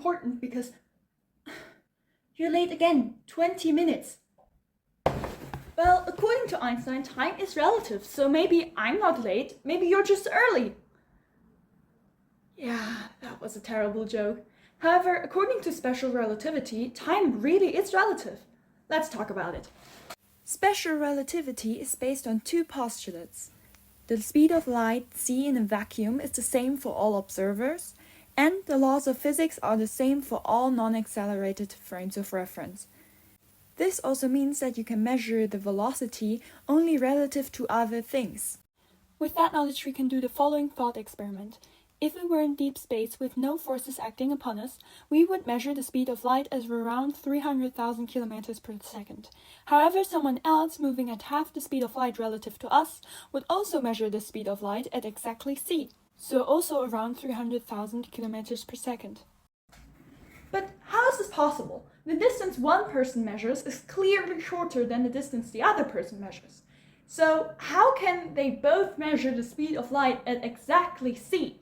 important because you're late again, 20 minutes. Well, according to Einstein, time is relative, so maybe I'm not late, maybe you're just early. Yeah, that was a terrible joke. However, according to special relativity, time really is relative. Let's talk about it. Special relativity is based on two postulates. The speed of light, c in a vacuum, is the same for all observers, and the laws of physics are the same for all non-accelerated frames of reference. This also means that you can measure the velocity only relative to other things. With that knowledge, we can do the following thought experiment. If we were in deep space with no forces acting upon us, we would measure the speed of light as around 300,000 kilometers per second. However, someone else moving at half the speed of light relative to us would also measure the speed of light at exactly c, so also around 300,000 kilometers per second. But how is this possible? The distance one person measures is clearly shorter than the distance the other person measures. So how can they both measure the speed of light at exactly c?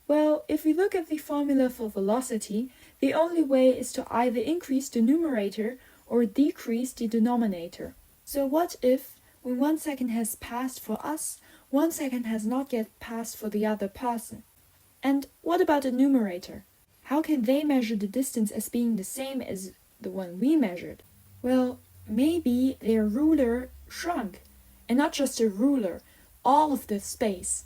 Well, if we look at the formula for velocity, the only way is to either increase the numerator or decrease the denominator. So what if, when 1 second has passed for us, 1 second has not yet passed for the other person? And what about the numerator? How can they measure the distance as being the same as the one we measured? Well, maybe their ruler shrunk, and not just a ruler, all of the space,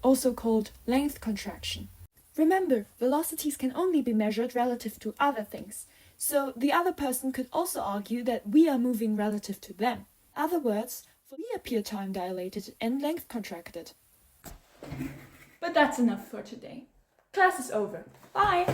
also called length contraction. Remember, velocities can only be measured relative to other things, so the other person could also argue that we are moving relative to them. Other words, we appear time dilated and length contracted. But that's enough for today. Class is over. Bye!